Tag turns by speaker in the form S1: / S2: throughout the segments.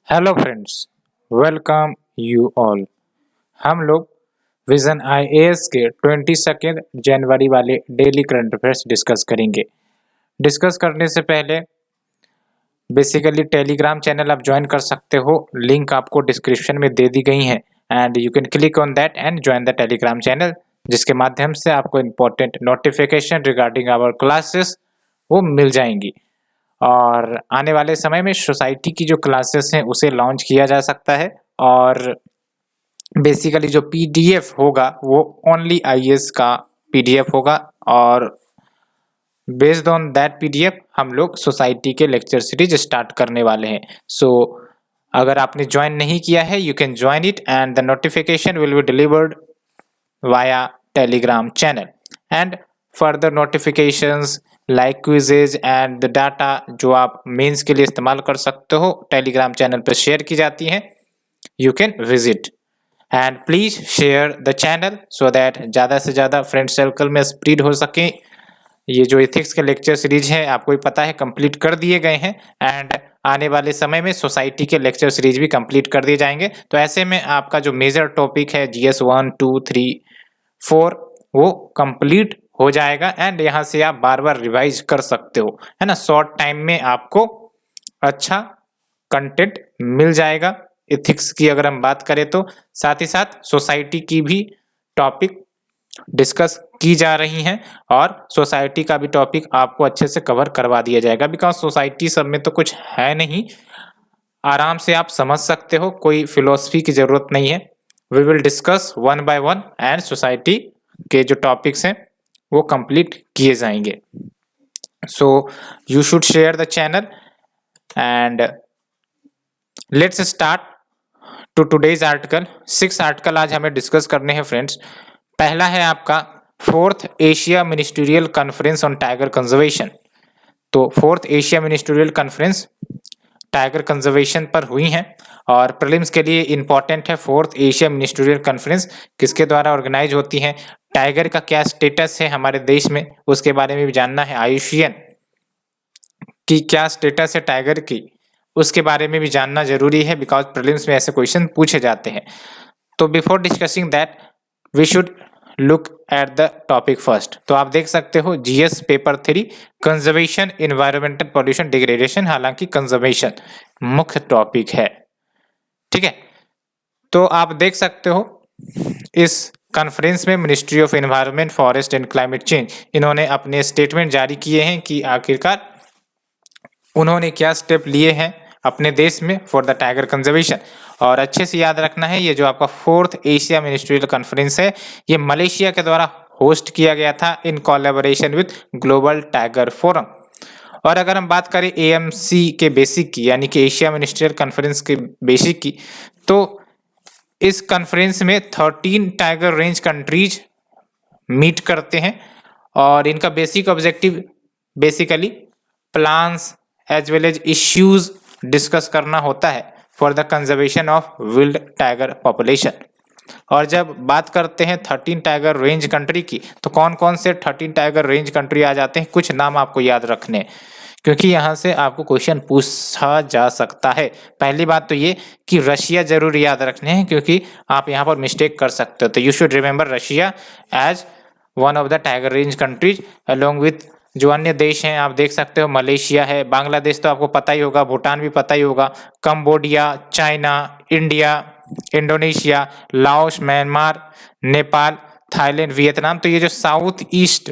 S1: Hello friends, welcome you all. हम लोग vision IAS के 22 जनवरी वाले डेली करंट अफेयर्स डिस्कस करेंगे। डिस्कस करने से पहले बेसिकली टेलीग्राम चैनल आप ज्वाइन कर सकते हो, लिंक आपको डिस्क्रिप्शन में दे दी गई है and you can click on that and join the Telegram channel, जिसके माध्यम से आपको important notification regarding our classes वो मिल जाएंगी। और आने वाले समय में सोसाइटी की जो क्लासेस हैं उसे लॉन्च किया जा सकता है और बेसिकली जो पीडीएफ होगा वो ओनली आईएएस का पीडीएफ होगा और बेस्ड ऑन दैट पीडीएफ हम लोग सोसाइटी के लेक्चर सीरीज स्टार्ट करने वाले हैं। सो अगर आपने ज्वाइन नहीं किया है you can join it and the notification will be delivered via Telegram channel and further notifications like quizzes and the data जो आप मेंस के लिए इस्तेमाल कर सकते हो टेलीग्राम चैनल पर शेयर की जाती हैं। You can visit and please share the channel so that ज़्यादा से ज़्यादा फ्रेंड सर्कल में स्प्रेड हो सके। ये जो एथिक्स के लेक्चर सीरीज है आपको ही पता है कंप्लीट कर दिए गए हैं एंड आने वाले समय में सोसाइटी के लेक्चर सीरीज भी कंप्लीट कर दिए जाएंगे। तो ऐसे में आपका जो मेजर टॉपिक है जीएस 1, 2, 3, 4 वो कंप्लीट हो जाएगा एंड यहाँ से आप बार बार रिवाइज कर सकते हो, है ना। शॉर्ट टाइम में आपको अच्छा कंटेंट मिल जाएगा। एथिक्स की अगर हम बात करें तो साथ ही साथ सोसाइटी की भी टॉपिक डिस्कस की जा रही हैं और सोसाइटी का भी टॉपिक आपको अच्छे से कवर करवा दिया जाएगा बिकॉज सोसाइटी सब में तो कुछ है नहीं, आराम से आप समझ सकते हो, कोई फिलोसफी की जरूरत नहीं है। We will discuss one by one and society के जो टॉपिक्स हैं वो कंप्लीट किए जाएंगे। So you should share the channel and let's start to today's article. 6 article आज हमें डिस्कस करने हैं फ्रेंड्स। पहला है आपका 4th Asia ministerial conference on tiger conservation. तो 4th Asia ministerial conference tiger conservation पर हुई हैं और प्रीलिम्स के लिए इंपॉर्टेंट है। 4th एशिया मिनिस्ट्रियल कॉन्फ्रेंस किसके द्वारा ऑर्गेनाइज होती है, टाइगर का क्या स्टेटस है हमारे देश में उसके बारे में भी जानना है, आयुषियन की क्या स्टेटस है टाइगर की उसके बारे में भी जानना जरूरी है बिकॉज प्रीलिम्स में ऐसे क्वेश्चन पूछे जाते हैं। तो before discussing that we should look at the topic first. तो आप देख सकते हो GS paper 3 conservation environmental pollution degradation, हालांकि कंजर्वेशन मुख्य टॉपिक है, ठीक है। तो आप देख सकते हो इस कॉन्फ्रेंस में ministry of environment, forest and climate change इन्होंने अपने स्टेटमेंट जारी किए हैं कि आखिरकार उन्होंने क्या स्टेप लिए हैं अपने देश में फॉर द टाइगर कंजर्वेशन। और अच्छे से याद रखना है ये जो आपका 4th एशिया मिनिस्ट्रियल कॉन्फ्रेंस है ये मलेशिया के द्वारा होस्ट किया गया था in collaboration with global tiger forum. और अगर हम बात करें एएमसी के बेसिक की यानी कि एशिया मिनिस्ट्रियल कॉन्फ्रेंस के बेसिक की, तो इस कॉन्फ्रेंस में 13 टाइगर रेंज कंट्रीज मीट करते हैं और इनका basic objective basically plans as well as issues discuss करना होता है for the conservation of wild tiger population. और जब बात करते हैं 13 टाइगर रेंज कंट्री की तो कौन कौन से 13 टाइगर रेंज कंट्री आ जाते हैं, कुछ नाम आपको याद रखने क्योंकि यहाँ से आपको क्वेश्चन पूछा जा सकता है। पहली बात तो ये कि रशिया जरूर याद रखने हैं क्योंकि आप यहाँ पर मिस्टेक कर सकते हो। तो you should remember Russia as one of the tiger range countries along with जो अन्य देश हैं आप देख सकते हो मलेशिया है, बांग्लादेश तो आपको पता ही होगा, भूटान भी पता ही होगा, Cambodia, China, India, Indonesia, Laos, Myanmar, Nepal, Thailand, Vietnam. तो ये जो साउथ ईस्ट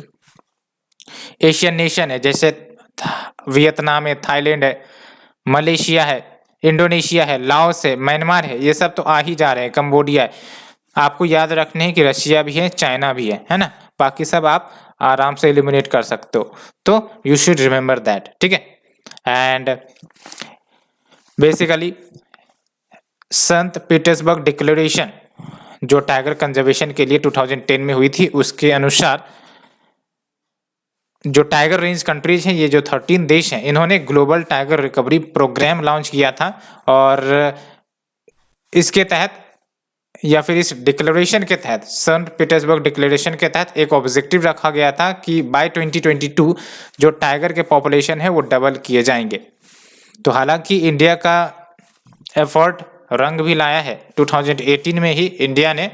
S1: एशियन नेशन है जैसे वियतनाम है, थाईलैंड है, मलेशिया है, इंडोनेशिया है, लाओस है, म्यांमार है, ये सब तो आ ही जा रहे हैं, कंबोडिया है। आपको याद रखने हैं कि रशिया भी है, चाइना भी है ना। बाकी सब आप आराम से एलिमिनेट कर सकते हो, तो यू शुड रिमेंबर दैट, ठीक है। And basically Sant Petersburg declaration जो टाइगर कंजर्वेशन के लिए 2010 में हुई थी उसके अनुसार जो टाइगर रेंज कंट्रीज हैं ये जो 13 देश हैं इन्होंने global tiger recovery programme launch किया था और इसके तहत या फिर इस डिक्लेरेशन के तहत सेंट पीटर्सबर्ग डिक्लेरेशन के तहत एक ऑब्जेक्टिव रखा गया था कि बाय 2022 जो टाइगर के पॉपुलेशन है वो डबल किए जाएंगे। तो हालांकि इंडिया का एफर्ट रंग भी लाया है। 2018 में ही इंडिया ने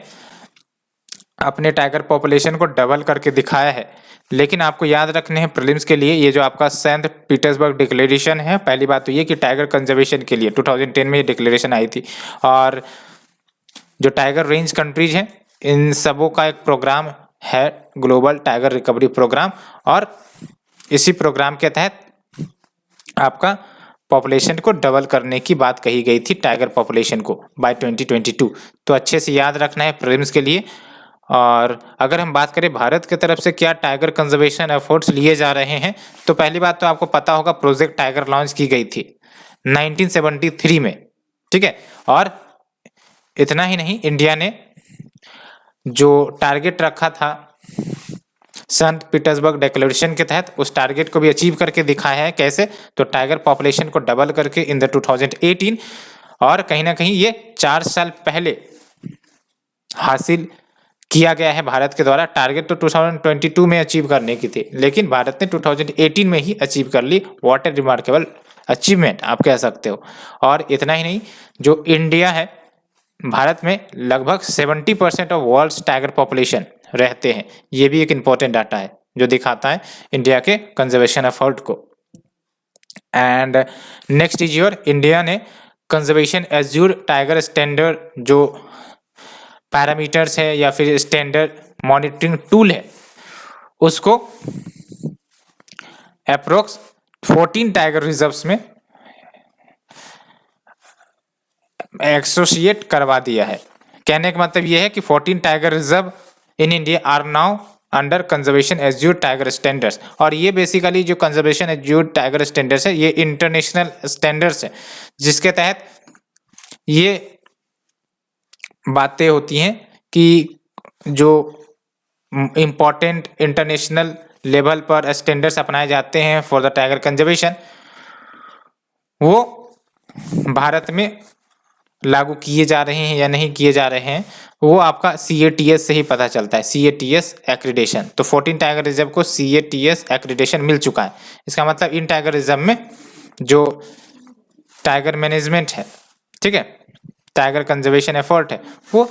S1: अपने टाइगर पॉपुलेशन को डबल करके दिखाया है। लेकिन आपको याद रखने हैं प्रीलिम्स के लिए, ये जो आपका सेंट पीटर्सबर्ग डिक्लेरेशन है, पहली बात तो ये कि टाइगर कंजर्वेशन के लिए 2010 में ये डिक्लेरेशन आई थी, और जो टाइगर रेंज कंट्रीज हैं इन सबों का एक प्रोग्राम है, ग्लोबल टाइगर रिकवरी प्रोग्राम, और इसी प्रोग्राम के तहत आपका पॉपुलेशन को डबल करने की बात कही गई थी, टाइगर पॉपुलेशन को बाय 2022। तो अच्छे से याद रखना है प्रीलिम्स के लिए। और अगर हम बात करें भारत की तरफ से क्या टाइगर कंजर्वेशन एफर्ट्स लिए जा रहे हैं, तो पहली बात तो आपको पता होगा प्रोजेक्ट टाइगर लॉन्च की गई थी 1973 में, ठीक है। और इतना ही नहीं, इंडिया ने जो टारगेट रखा था सेंट पीटर्सबर्ग डिक्लेरेशन के तहत, उस टारगेट को भी अचीव करके दिखाया है। कैसे? तो टाइगर पॉपुलेशन को डबल करके इन द 2018, और कहीं ना कहीं ये 4 साल पहले हासिल किया गया है भारत के द्वारा। टारगेट तो 2022 में अचीव करने की थी, लेकिन भारत ने 2018 में ही अचीव कर ली। व्हाट ए रिमार्केबल अचीवमेंट आप कह सकते हो। और इतना ही नहीं, जो इंडिया है, भारत में लगभग 70% ऑफ वर्ल्ड्स टाइगर पॉपुलेशन रहते हैं। ये भी एक इम्पोर्टेंट डाटा है जो दिखाता है इंडिया के कंजर्वेशन एफर्ट को। And next is your, India ने कंजर्वेशन एज्यूर टाइगर स्टैंडर्ड जो पैरामीटर्स है या फिर स्टैंडर्ड मॉनिटरिंग टूल है, उसको अप्रोक्स 14 टाइगर रिजर्व्स में एसोसिएट करवा दिया है। कहने का मतलब यह है कि 14 tiger reserve in India are now under conservation assured tiger standards. और ये बेसिकली जो कंजर्वेशन एज्यूर टाइगर स्टैंडर्ड्स है, ये इंटरनेशनल स्टैंडर्ड्स है, जिसके तहत ये बातें होती हैं कि जो इम्पोर्टेंट इंटरनेशनल लेवल पर स्टैंडर्ड्स अपनाए जाते हैं फॉर द टाइगर कंजर्वेशन, वो भारत में लागू किए जा रहे हैं या नहीं किए जा रहे हैं, वो आपका CATS से ही पता चलता है, CATS एक्रीडेशन। तो 14 टाइगर रिजर्व को CATS एक्रीडेशन मिल चुका है। इसका मतलब इन टाइगर रिजर्व में जो टाइगर मैनेजमेंट है, ठीक है, टाइगर कंजर्वेशन एफर्ट है, वो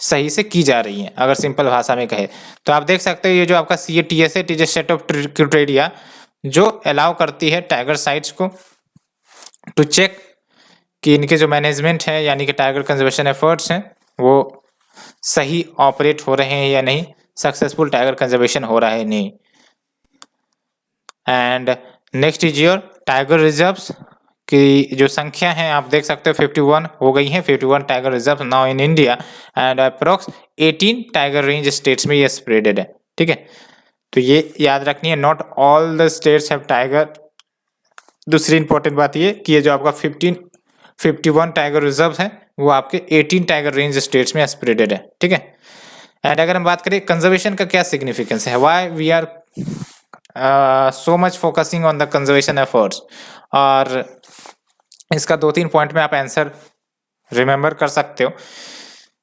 S1: सही से की जा रही है। अगर सिंपल भाषा में कहे तो आप देख सकते हो, ये जो आपका CATS है, it is a set of criteria जो अलाउ करती है टाइगर साइट्स को टू चेक कि इनके जो मैनेजमेंट है यानी कि टाइगर कंजर्वेशन एफर्ट्स हैं वो सही ऑपरेट हो रहे हैं या नहीं, सक्सेसफुल टाइगर कंजर्वेशन हो रहा है नहीं। And next is your tiger reserves की जो संख्या है, आप देख सकते हो 51 हो गई है, 51 tiger reserve now in India, and approx 18 tiger range states में ये स्प्रेडेड है, ठीक है। तो ये याद रखनी है, not all the states have tiger. दूसरी इंपॉर्टेंट बात ये कि ये जो आपका 51 टाइगर रिजर्व है वो आपके 18 टाइगर रेंज स्टेट्स में स्प्रेडेड है, ठीक है। एंड अगर हम बात करें कंजर्वेशन का क्या सिग्निफिकेंस है, why we are so much focusing on the conservation efforts, और इसका 2-3 पॉइंट में आप आंसर रिमेंबर कर सकते हो।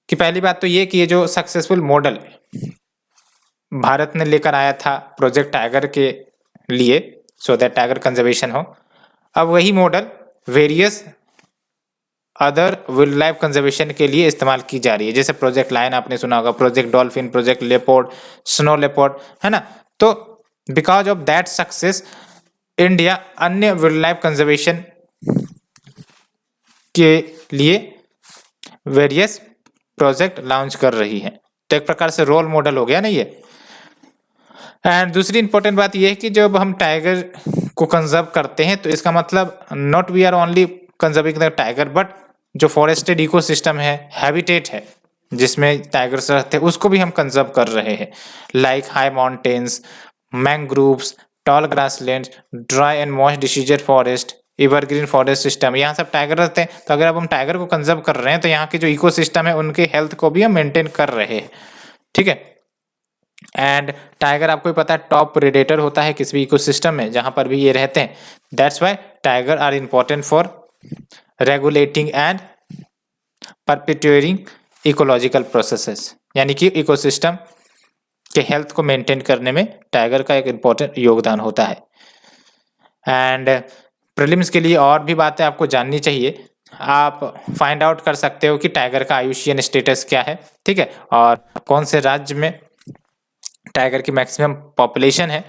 S1: कि पहली बात तो ये कि ये जो सक्सेसफुल मॉडल भारत ने लेकर आया था प्रोजेक्ट टाइगर के लिए, सो दैट टाइगर कंजर्वेशन हो, अब वही model various other wild life conservation के लिए इस्तेमाल की जा रही है। जैसे प्रोजेक्ट लायन आपने सुना होगा, project dolphin, project leopard, snow leopard, है ना। तो because of that success India अन्य वाइल्ड लाइफ कंजर्वेशन के लिए वेरियस प्रोजेक्ट लॉन्च कर रही है। तो एक प्रकार से रोल मॉडल हो गया ना ये। एंड दूसरी इंपॉर्टेंट बात ये है कि जब हम टाइगर को कंजर्व करते हैं तो इसका मतलब not we are only conserving the tiger, but जो फॉरेस्टेड इकोसिस्टम है, हैबिटेट है जिसमें टाइगर्स रहते हैं, उसको भी हम कंजर्व कर रहे हैं। Like high mountains, mangroves, tall grassland, dry and moist deciduous forest, evergreen forest system, यहाँ सब टाइगर रहते हैं। तो अगर अब हम टाइगर को कंजर्व कर रहे हैं तो यहाँ के जो इकोसिस्टम है उनके हेल्थ को भी हम मेंटेन कर रहे हैं, ठीक है। एंड टाइगर आपको भी पता है टॉप प्रेडेटर होता है किसी भी इकोसिस्टम में जहां पर भी ये रहते हैं। That's why tiger are important for regulating and perpetuating ecological processes, यानी कि इकोसिस्टम के हेल्थ को मेंटेन करने में टाइगर का एक इम्पोर्टेंट योगदान होता है। एंड प्रीलिम्स के लिए और भी बातें आपको जाननी चाहिए आप फाइंड आउट कर सकते हो कि टाइगर का आयुष्मान स्टेटस क्या है, ठीक है, और कौन से राज्य में टाइगर की मैक्सिमम पॉपुलेशन है।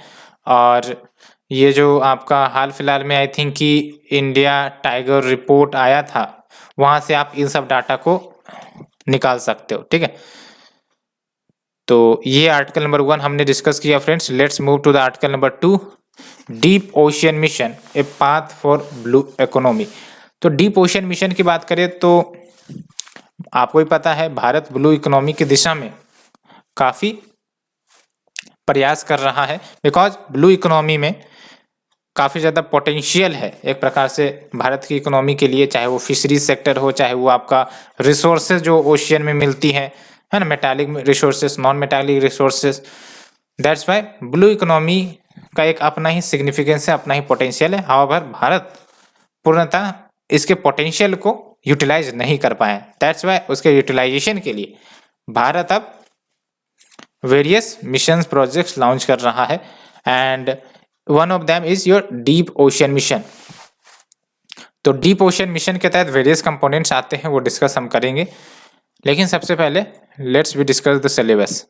S1: और ये जो आपका हाल फिलहाल में आई थिंक कि इंडिया टाइगर रिपोर्ट आया था, वहां से आप इन सब डाटा को निकाल सकते हो, ठीक है। तो ये आर्टिकल नंबर 1 हमने डिस्कस किया friends. Let's move to the article number 2, deep ocean mission a path for blue economy. तो डीप ओशियन मिशन की बात करें तो आपको ही पता है भारत ब्लू इकोनॉमी की दिशा में काफी प्रयास कर रहा है, बिकॉज ब्लू इकोनॉमी में काफ़ी ज़्यादा पोटेंशियल है एक प्रकार से भारत की इकोनॉमी के लिए, चाहे वो फिशरीज सेक्टर हो, चाहे वो आपका रिसोर्सेज जो ओशियन में मिलती है ना, metallic resources, non metallic resources. That's why blue economy का एक अपना ही सिग्निफिकेंस है, अपना ही पोटेंशियल है। हाउएवर भारत पूर्णतः इसके पोटेंशियल को यूटिलाइज नहीं कर पाए। दैट्स वाई उसके यूटिलाइजेशन के लिए भारत अब वेरियस मिशन प्रोजेक्ट्स लॉन्च कर रहा है, and one of them is your deep ocean mission. तो डीप ओशियन मिशन के तहत वेरियस कंपोनेंट्स आते हैं, वो डिस्कस हम करेंगे, लेकिन सबसे पहले let's be discuss the syllabus.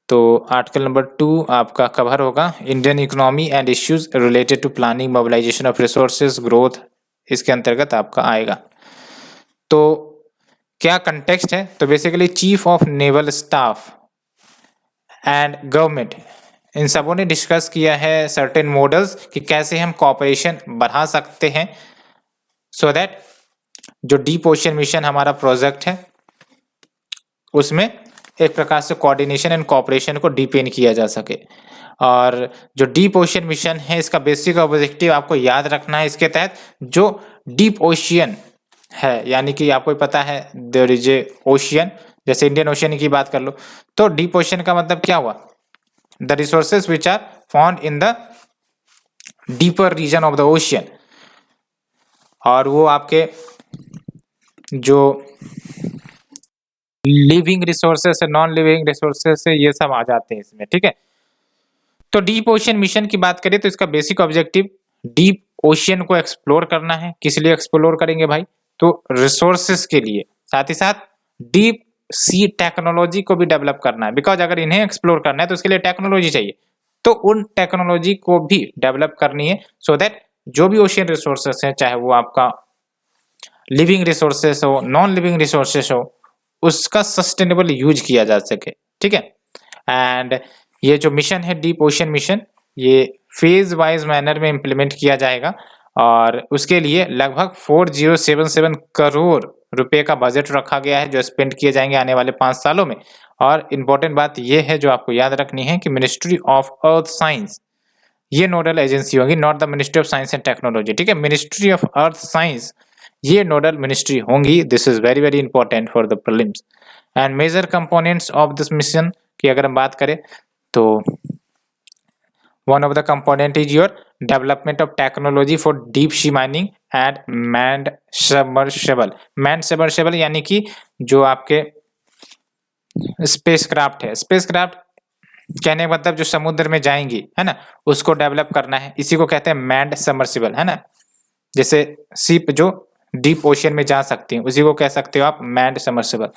S1: तो आर्टिकल नंबर 2 आपका कवर होगा Indian economy and issues related to planning mobilisation of resources growth, इसके अंतर्गत आपका आएगा। तो क्या कंटेक्स्ट है, तो basically chief of naval staff and government, इन सबों ने डिस्कस किया है सर्टेन मॉडल्स कि कैसे हम कॉपरेशन बढ़ा सकते हैं, सो दैट जो डीप ओशियन मिशन हमारा प्रोजेक्ट है उसमें एक प्रकार से कोऑर्डिनेशन एंड कॉपरेशन को डीपेन किया जा सके। और जो डीप ओशियन मिशन है इसका बेसिक ऑब्जेक्टिव आपको याद रखना है, इसके तहत जो डीप ओशियन है, यानी कि आपको पता है देयर इज ए ओशियन, जैसे इंडियन ओशियन की बात कर लो, तो डीप ओशियन का मतलब क्या हुआ, the resources which are found in the deeper region of the ocean. और वो आपके जो लिविंग रिसोर्सेस है, नॉन लिविंग रिसोर्सेस है, ये सब आ जाते हैं इसमें, ठीक है। तो डीप ओशियन मिशन की बात करें तो इसका बेसिक ऑब्जेक्टिव डीप ओशियन को एक्सप्लोर करना है। किस लिए एक्सप्लोर करेंगे भाई, तो रिसोर्सेस के लिए, साथ ही साथ डीप सी टेक्नोलॉजी को भी डेवलप करना है, बिकॉज अगर इन्हें एक्सप्लोर करना है तो उसके लिए टेक्नोलॉजी चाहिए, तो उन टेक्नोलॉजी को भी डेवलप करनी है, सो दैट जो भी ओशियन रिसोर्सेस है, चाहे वो आपका लिविंग रिसोर्सेस हो, नॉन लिविंग रिसोर्सेस हो, उसका सस्टेनेबल यूज किया जा सके, ठीक है। एंड ये जो मिशन है डीप ओशियन मिशन, ये फेज वाइज मैनर में इंप्लीमेंट किया जाएगा, और उसके लिए लगभग 4077 करोड़ रुपए का बजट रखा गया है जो स्पेंड किए जाएंगे आने वाले 5 सालों में। और इम्पोर्टेंट बात यह है जो आपको याद रखनी है कि मिनिस्ट्री ऑफ अर्थ साइंस ये नोडल एजेंसी होगी, not the ministry of science and technology, ठीक है। मिनिस्ट्री ऑफ अर्थ साइंस ये नोडल मिनिस्ट्री होंगी। This is very very important for the prelims. And major components of this mission की अगर हम बात करें तो one of the component is your development of technology for deep sea mining and manned submersible। manned submersible यानी कि जो आपके स्पेसक्राफ्ट है, स्पेसक्राफ्ट कहने का मतलब जो समुद्र में जाएंगी, है ना, उसको डेवलप करना है, इसी को कहते हैं मैन्ड सबमर्सिबल, है ना। जैसे शिप जो डीप ओशियन में जा सकती हैं उसी को कह सकते हो आप manned submersible.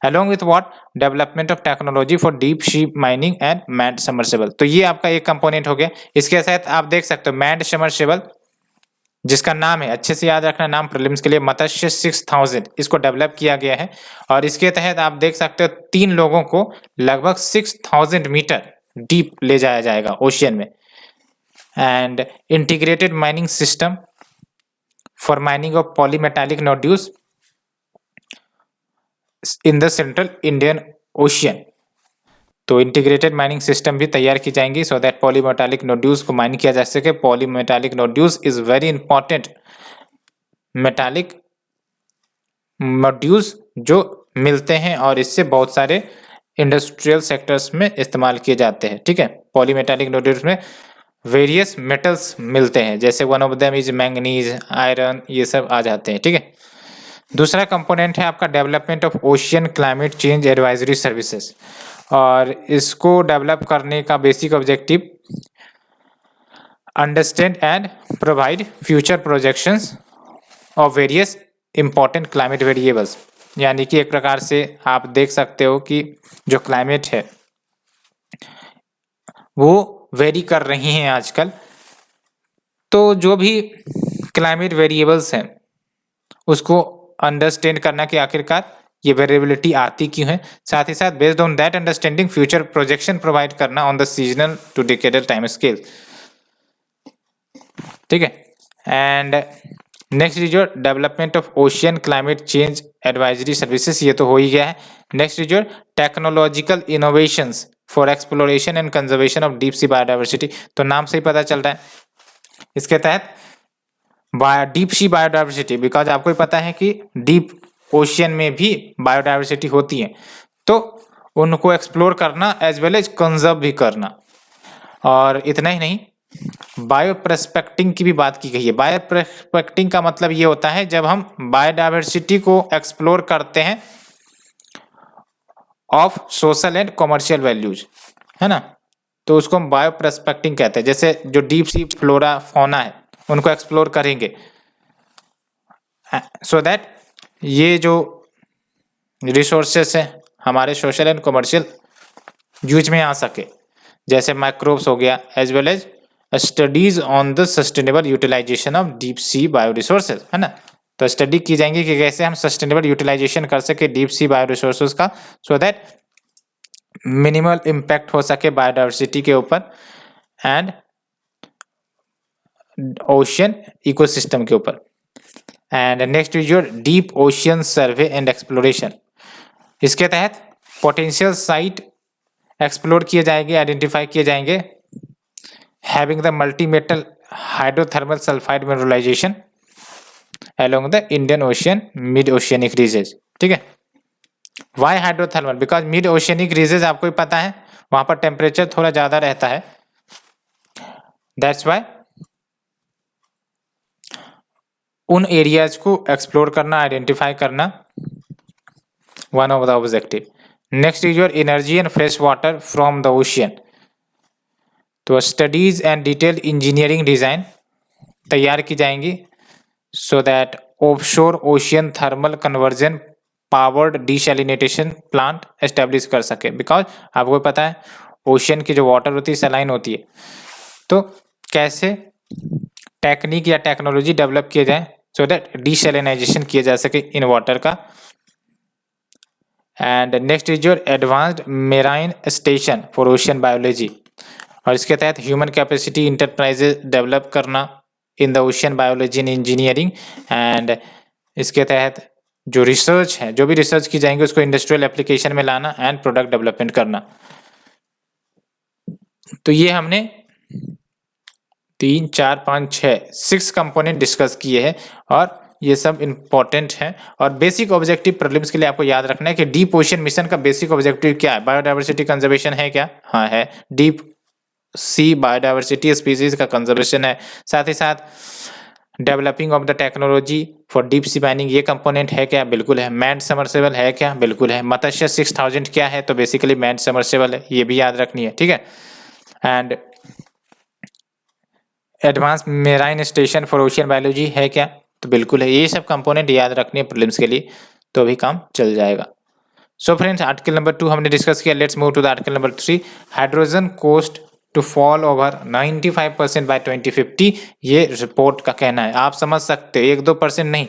S1: along with what development of technology for deep sea mining and manned submersible. तो ये आपका एक कंपोनेंट हो गया। इसके साथ आप देख सकते हो मैन्ड सबमर्सिबल जिसका नाम है, अच्छे से याद रखना नाम प्रीलिम्स के लिए, मत्स्य 6000, इसको डेवलप किया गया है। और इसके तहत आप देख सकते हो 3 लोगों को लगभग 6000 मीटर डीप ले जाया जाएगा ओशियन में। And integrated mining system for mining of polymetallic nodules in the central Indian ocean. तो इंटीग्रेटेड माइनिंग सिस्टम भी तैयार की जाएंगी सो दैट पॉलीमेटालिक नोड्यूल्स को माइन किया जा सके। Polymetallic nodules is very important metallic nodules जो मिलते हैं और इससे बहुत सारे इंडस्ट्रियल सेक्टर्स में इस्तेमाल किए जाते हैं, ठीक है। पॉलीमेटालिक नोड्यूल्स में वेरियस मेटल्स मिलते हैं, जैसे one of them is manganese, iron, ये सब आ जाते हैं, ठीक है। दूसरा कंपोनेंट है आपका development of ocean climate change advisory services, और इसको डेवलप करने का basic objective understand and provide future projections of various important climate variables, यानी कि एक प्रकार से आप देख सकते हो कि जो क्लाइमेट है वो वेरी कर रही हैं आजकल। तो जो भी क्लाइमेट वेरिएबल्स हैं उसको अंडरस्टैंड करना कि आखिरकार ये वेरिएबिलिटी आती क्यों है, साथ ही साथ based on that understanding future projection provide करना on the seasonal to decadal time scale. ठीक है। And next is your development of ocean climate change advisory services, ये तो हो ही गया है। Next is your technological innovations for exploration and conservation of deep sea biodiversity, तो नाम से ही पता चल रहा है इसके तहत डीप सी बायोडाइवर्सिटी, बिकॉज आपको ही पता है कि डीप ओशियन में भी बायोडाइवर्सिटी होती है, तो उनको एक्सप्लोर करना एज वेल एज कंजर्व भी करना। और इतना ही नहीं, बायो प्रोस्पेक्टिंग की भी बात की गई है। बायो प्रोस्पेक्टिंग का मतलब ये होता है जब हम बायोडाइवर्सिटी को एक्सप्लोर करते हैं of social and commercial values, है ना, तो उसको हम बायो प्रोस्पेक्टिंग कहते हैं। जैसे जो डीप सी फ्लोरा फौना है उनको एक्सप्लोर करेंगे सो दैट ये जो रिसोर्सेस है हमारे सोशल एंड कॉमर्शियल यूज में आ सके, जैसे माइक्रोब्स हो गया, as well as studies on the sustainable utilisation of deep sea bio resources, है ना। तो स्टडी की जाएंगी कि कैसे हम सस्टेनेबल यूटिलाइजेशन कर सके डीप सी बायो रिसोर्सेज का, सो दैट मिनिमल इम्पैक्ट हो सके बायोडाइवर्सिटी के ऊपर एंड ओशियन इकोसिस्टम के ऊपर। And next is your deep ocean survey and exploration, इसके तहत पोटेंशियल साइट एक्सप्लोर किए जाएंगे, आइडेंटिफाई किए जाएंगे, having the multi metal hydrothermal sulphide mineralisation along the Indian Ocean mid oceanic ridges. ठीक है, why hydrothermal, because mid oceanic ridges आपको ही पता है वहां पर टेम्परेचर थोड़ा ज्यादा रहता है, दैट्स वाई उन एरियाज को एक्सप्लोर करना, आइडेंटिफाई करना one of the objective. Next is your energy and fresh water from the ocean, तो studies and detail engineering design तैयार की जाएंगी so that offshore ocean thermal conversion powered desalination plant establish कर सके, because आपको पता है ओशियन की जो वाटर होती है सलाइन होती है, तो कैसे टेक्निक या टेक्नोलॉजी डेवलप किया जाए सो दैट डिसैलिनाइजेशन किया जा सके इन वाटर का। And next is your advanced marine station for ocean biology, और इसके तहत ह्यूमन कैपेसिटी इंटरप्राइजेज डेवलप करना in the ocean biology and engineering. And इसके तहत जो रिसर्च है, जो भी रिसर्च की जाएंगे उसको इंडस्ट्रियल एप्लीकेशन में लाना एंड प्रोडक्ट डेवलपमेंट करना। तो ये हमने 3, 4, 5, 6 कंपोनेंट डिस्कस किए हैं और ये सब इंपॉर्टेंट है। और बेसिक ऑब्जेक्टिव प्रीलिम्स के लिए आपको याद रखना है कि डीप ओशियन मिशन का बेसिक ऑब्जेक्टिव क्या है, बायोडाइवर्सिटी कंजर्वेशन है क्या, हाँ है, डीप सी बायोडाइवर्सिटी स्पीसीज का कंजर्वेशन है, साथ ही साथ developing of the technology for deep sea mining ये कंपोनेंट है क्या, बिल्कुल है। मैन्ड सबमर्सिबल है क्या, बिल्कुल है। मत्स्य 6000 क्या है, तो बेसिकली मैन्ड सबमर्सिबल है, ये भी याद रखनी है। ठीक है। And advance marine station for ocean biology है क्या, तो बिल्कुल है। ये सब कंपोनेंट याद रखनी है प्रीलिम्स के लिए, तो भी काम चल जाएगा। सो फ्रेंड्स, आर्टिकल नंबर 2 हमने डिस्कस किया। Let's move to the article number 3, hydrogen cost to fall over 95% by 2050, ये रिपोर्ट का कहना है। आप समझ सकते हो 1-2% नहीं,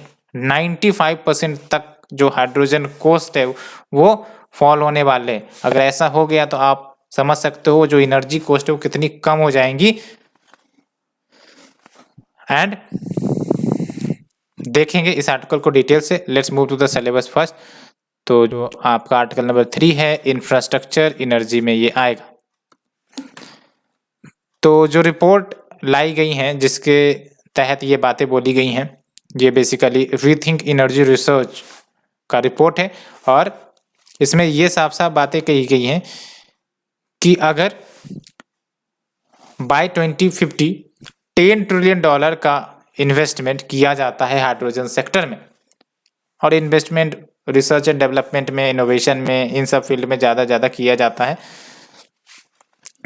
S1: 95% तक जो हाइड्रोजन कोस्ट है वो फॉल होने वाले हैं। अगर ऐसा हो गया तो आप समझ सकते हो जो एनर्जी कोस्ट है वो कितनी कम हो जाएंगी। एंड देखेंगे इस आर्टिकल को डिटेल से। Let's move to the syllabus first. तो जो आपका आर्टिकल नंबर 3 है इंफ्रास्ट्रक्चर एनर्जी में ये आएगा। तो जो रिपोर्ट लाई गई हैं जिसके तहत ये बातें बोली गई हैं, ये बेसिकली रीथिंक एनर्जी रिसर्च का रिपोर्ट है और इसमें ये साफ साफ बातें कही गई हैं कि अगर बाय 2050 $10 ट्रिलियन का इन्वेस्टमेंट किया जाता है हाइड्रोजन सेक्टर में, और इन्वेस्टमेंट रिसर्च एंड डेवलपमेंट में, इनोवेशन में, इन सब फील्ड में ज़्यादा किया जाता है,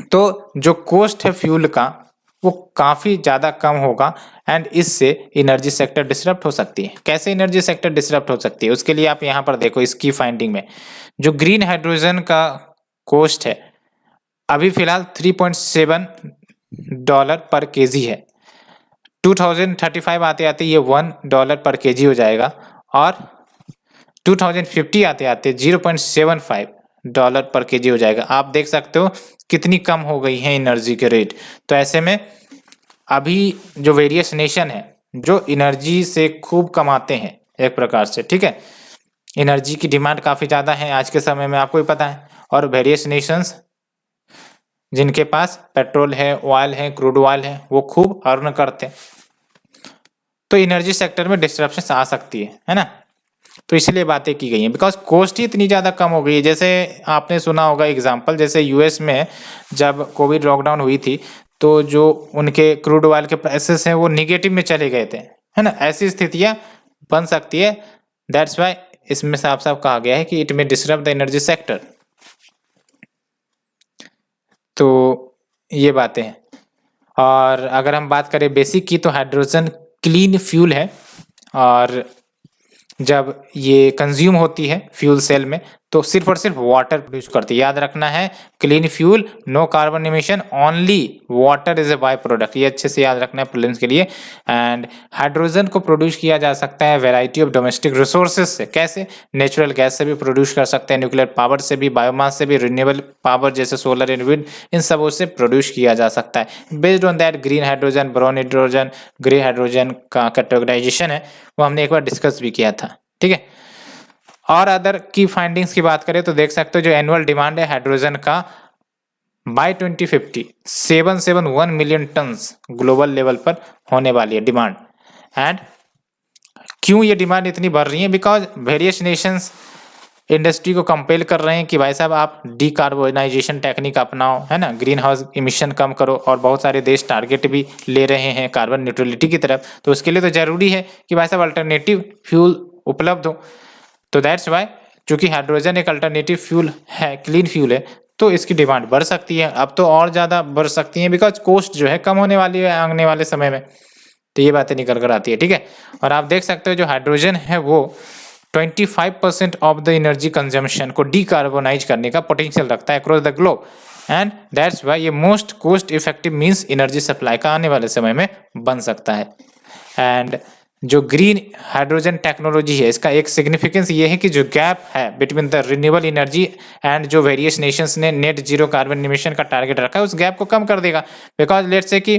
S1: तो जो कॉस्ट है फ्यूल का वो काफ़ी ज़्यादा कम होगा एंड इससे एनर्जी सेक्टर डिसरप्ट हो सकती है। कैसे एनर्जी सेक्टर डिसरप्ट हो सकती है उसके लिए आप यहाँ पर देखो इसकी फाइंडिंग में जो ग्रीन हाइड्रोजन का कॉस्ट है अभी फिलहाल $3.7 पर केजी है। 2035 आते आते ये $1 पर केजी हो जाएगा और 2050 आते आते $0.75 पर केजी हो जाएगा। आप देख सकते हो कितनी कम हो गई है एनर्जी के रेट। तो ऐसे में अभी जो वेरियस नेशन है जो एनर्जी से खूब कमाते हैं एक प्रकार से, ठीक है, एनर्जी की डिमांड काफ़ी ज़्यादा है आज के समय में, आपको भी पता है, और वेरियस नेशंस जिनके पास पेट्रोल है, ऑयल है, क्रूड ऑयल है, वो खूब अर्न करते हैं। तो एनर्जी सेक्टर में डिस्ट्रप्शन आ सकती है ना। तो इसलिए बातें की गई हैं बिकॉज कॉस्ट ही इतनी ज़्यादा कम हो गई है। जैसे आपने सुना होगा एग्जांपल, जैसे यूएस में जब कोविड लॉकडाउन हुई थी तो जो उनके क्रूड ऑयल के प्राइसेस हैं वो निगेटिव में चले गए थे, है ना। ऐसी स्थितियाँ बन सकती है। दैट्स वाई इसमें साफ साफ कहा गया है कि इट में डिसरप्ट द एनर्जी सेक्टर। तो ये बातें हैं। और अगर हम बात करें बेसिक की तो हाइड्रोजन क्लीन फ्यूल है और जब ये कंज्यूम होती है फ्यूल सेल में तो सिर्फ और सिर्फ वाटर प्रोड्यूस करती है। याद रखना है, clean fuel, no carbon emission, only water is a by product. ये अच्छे से याद रखना है प्रीलिम्स के लिए। एंड हाइड्रोजन को प्रोड्यूस किया जा सकता है वैरायटी ऑफ डोमेस्टिक रिसोर्सेज से। कैसे? नेचुरल गैस से भी प्रोड्यूस कर सकते हैं, न्यूक्लियर पावर से भी, बायोमास से भी, रिन्यूएबल पावर जैसे सोलर एंड विंड, इन सबों से प्रोड्यूस किया जा सकता है। Based on that green hydrogen, brown hydrogen, grey hydrogen का कैटेगराइजेशन है वो हमने एक बार डिस्कस भी किया था, ठीक है। और अदर की फाइंडिंग्स की बात करें तो देख सकते हो जो एनुअल डिमांड है हाइड्रोजन का by 2050 771 million tons global level पर होने वाली है डिमांड। एंड क्यों ये डिमांड इतनी बढ़ रही है? बिकॉज वेरियस नेशंस इंडस्ट्री को कंपेल कर रहे हैं कि भाई साहब आप डीकार्बोनाइजेशन टेक्निक अपनाओ, है ना, ग्रीन हाउस इमिशन कम करो। और बहुत सारे देश टारगेट भी ले रहे हैं कार्बन न्यूट्रलिटी की तरफ। तो उसके लिए तो जरूरी है कि भाई साहब अल्टरनेटिव फ्यूल उपलब्ध हो। तो दैट्स वाई चूंकि हाइड्रोजन एक अल्टरनेटिव फ्यूल है, क्लीन फ्यूल है, तो इसकी डिमांड बढ़ सकती है। अब तो और ज़्यादा बढ़ सकती है बिकॉज कॉस्ट जो है कम होने वाली है आने वाले समय में। तो ये बातें निकल कर आती है, ठीक है। और आप देख सकते हो जो हाइड्रोजन है वो 25% ऑफ द एनर्जी कंजम्पशन को डीकार्बोनाइज करने का पोटेंशियल रखता है across the globe. And that's why ये most cost effective means energy supply का आने वाले समय में बन सकता है। एंड जो ग्रीन हाइड्रोजन टेक्नोलॉजी है इसका एक सिग्निफिकेंस ये है कि जो गैप है between the renewable energy and जो वेरियस नेशंस ने नेट जीरो कार्बन इमिशन का टारगेट रखा है उस गैप को कम कर देगा। बिकॉज लेट्स से कि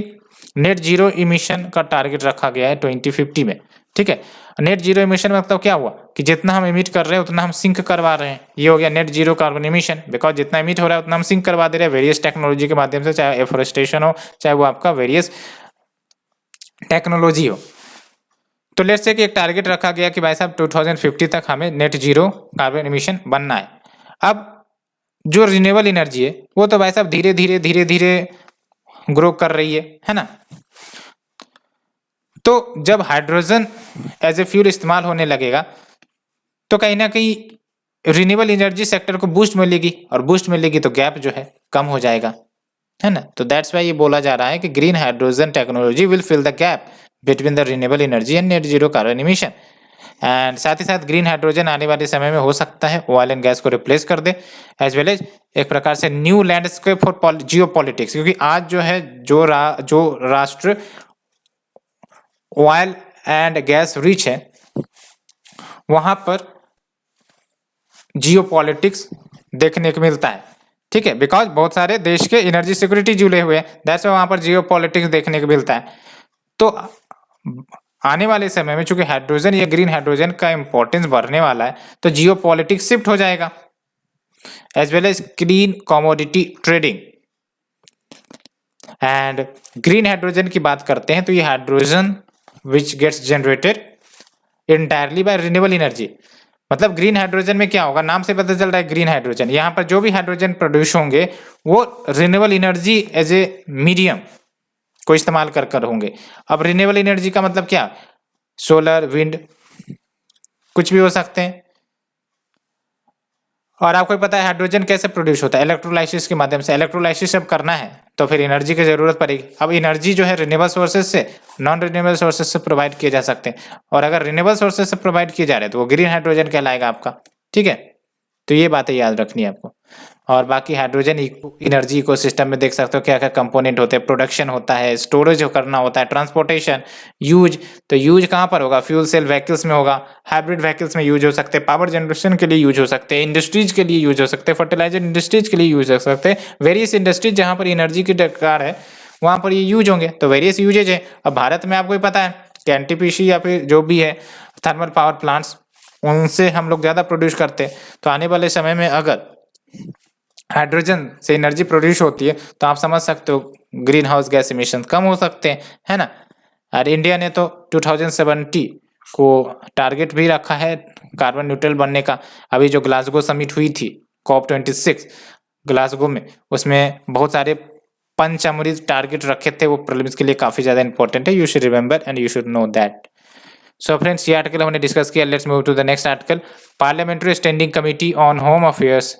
S1: नेट जीरो इमिशन का टारगेट रखा गया है 2050 में, ठीक है। नेट जीरो इमिशन मतलब क्या हुआ कि जितना हम इमिट कर रहे हैं उतना हम सिंक करवा रहे हैं, ये हो गया net zero carbon emission. Because जितना इमिट हो रहा है उतना हम सिंक करवा दे रहे हैं वेरियस टेक्नोलॉजी के माध्यम से, चाहे एफोरेस्टेशन हो चाहे वो आपका वेरियस टेक्नोलॉजी हो। तो लेट्स से कि एक टारगेट रखा गया कि भाई साहब 2050 तक हमें नेट जीरो कार्बन इमिशन बनना है। अब जो रिन्यूएबल एनर्जी है वो तो भाई साहब धीरे धीरे धीरे धीरे ग्रो कर रही है ना। तो जब हाइड्रोजन एज ए फ्यूल इस्तेमाल होने लगेगा तो कहीं ना कहीं रिन्यूएबल एनर्जी सेक्टर को बूस्ट मिलेगी और बूस्ट मिलेगी तो गैप जो है कम हो जाएगा, है ना। तो दैट्स वाई ये बोला जा रहा है कि green hydrogen technology will fill the gap between the renewable energy and net zero carbon emission. And साथ ही साथ ग्रीन हाइड्रोजन आने वाले समय में हो सकता है ऑयल एंड गैस को रिप्लेस कर दे, एज वेल एज एक प्रकार से new landscape for Jio politics. क्योंकि आज जो है जो राष्ट्र ऑयल एंड गैस रिच है वहां पर जियो पॉलिटिक्स देखने को मिलता है, ठीक है। बिकॉज बहुत सारे देश के एनर्जी सिक्योरिटी जुड़े हुए हैं, दैट्स वाई वहां पर जियो पॉलिटिक्स देखने को मिलता है। तो आने वाले समय में चूंकि हाइड्रोजन या ग्रीन हाइड्रोजन का इंपॉर्टेंस बढ़ने वाला है तो जियो पॉलिटिक्स शिफ्ट हो जाएगा, as well as clean commodity trading. And green hydrogen की बात करते हैं तो ये hydrogen which gets generated entirely by renewable energy. मतलब ग्रीन हाइड्रोजन में क्या होगा, नाम से पता चल रहा है ग्रीन हाइड्रोजन, यहाँ पर जो भी हाइड्रोजन प्रोड्यूस होंगे वो renewable energy as a medium को इस्तेमाल कर होंगे। अब रिन्यूएबल एनर्जी का मतलब क्या, सोलर, विंड, कुछ भी हो सकते हैं। और आपको पता है हाइड्रोजन कैसे प्रोड्यूस होता है, इलेक्ट्रोलाइसिस के माध्यम से। इलेक्ट्रोलाइसिस जब करना है तो फिर एनर्जी की जरूरत पड़ेगी। अब एनर्जी जो है रिन्यूएबल सोर्सेज से, नॉन रिन्यूएबल सोर्सेज से प्रोवाइड किए जा सकते हैं, और अगर रिन्यूएबल सोर्सेज से प्रोवाइड किए जा रहे हैं तो वो ग्रीन हाइड्रोजन कहलाएगा आपका। ठीक है, तो ये बातें याद रखनी है आपको। और बाकी हाइड्रोजन एनर्जी इकोसिस्टम में देख सकते हो क्या क्या कंपोनेंट होते हैं, प्रोडक्शन होता है, स्टोरेज करना होता है, ट्रांसपोर्टेशन, यूज। तो यूज कहाँ पर होगा, फ्यूल सेल व्हीकल्स में होगा, हाइब्रिड व्हीकल्स में यूज हो सकते हैं, पावर जनरेशन के लिए यूज हो सकते हैं, इंडस्ट्रीज के लिए यूज हो सकते हैं, फर्टिलाइजर इंडस्ट्रीज के लिए यूज हो सकते हैं। वेरियस इंडस्ट्रीज जहाँ पर एनर्जी की दरकार है वहाँ पर ये यूज होंगे, तो वेरियस यूजेज है। अब भारत में आपको पता है कि एनटीपीसी या फिर जो भी है थर्मल पावर प्लांट्स, उनसे हम लोग ज़्यादा प्रोड्यूस करते हैं। तो आने वाले समय में अगर हाइड्रोजन से एनर्जी प्रोड्यूस होती है तो आप समझ सकते हो ग्रीन हाउस गैस इमिशन कम हो सकते हैं, है ना। और इंडिया ने तो 2070 को टारगेट भी रखा है कार्बन न्यूट्रल बनने का। अभी जो ग्लासगो समिट हुई थी COP26 ग्लासगो में, उसमें बहुत सारे पंचामृत टारगेट रखे थे, वो प्रीलिम्स के लिए काफ़ी ज़्यादा इंपॉर्टेंट है। You should remember and you should know that. So friends, ये आर्टिकल हमने डिस्कस किया। Let's move to the next article. Parliamentary standing committee on home affairs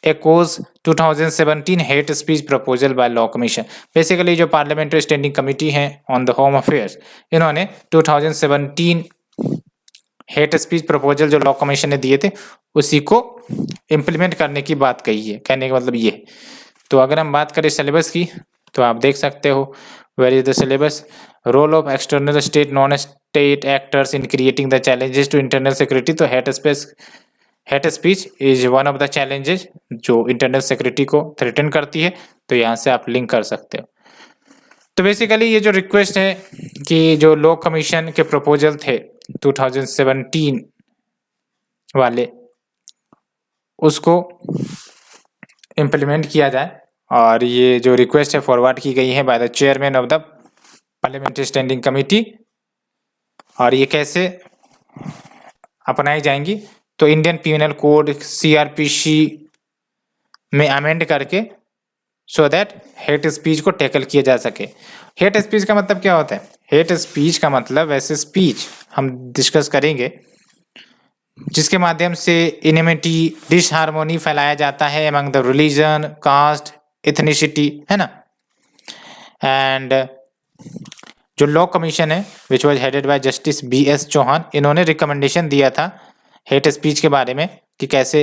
S1: echoes 2017 hate speech proposal by law commission. Basically जो parliamentary standing committee है on the home affairs, इन्होंने 2017 hate speech proposal जो law commission ने दिए थे उसी को implement करने की बात कही है। कहने का मतलब ये। तो अगर हम बात करें सिलेबस की तो आप देख सकते हो where is the syllabus. Role of external state non state actors in creating the challenges to internal security. तो hate speech is one of the challenges जो इंटरनल सिक्योरिटी को थ्रेटन करती है। तो यहाँ से आप लिंक कर सकते हो। तो बेसिकली ये जो रिक्वेस्ट है कि जो लॉ कमीशन के प्रपोजल थे 2017 वाले, उसको इम्प्लीमेंट किया जाए। और ये जो रिक्वेस्ट है फॉरवर्ड की गई है by the chairman of the parliamentary standing committee. और ये कैसे अपनाई जाएंगी, तो इंडियन पिनल कोड CRPC में अमेंड करके, सो दैट हेट स्पीच को टैकल किया जा सके। हेट स्पीच का मतलब क्या होता है? हेट स्पीच का मतलब वैसे स्पीच हम डिस्कस करेंगे जिसके माध्यम से इनेमिटी, डिसहार्मोनी फैलाया जाता है among the religion, caste, ethnicity, है ना। एंड जो लॉ कमीशन है which was headed by justice BS Chauhan, इन्होंने रिकमेंडेशन दिया था हेट स्पीच के बारे में कि कैसे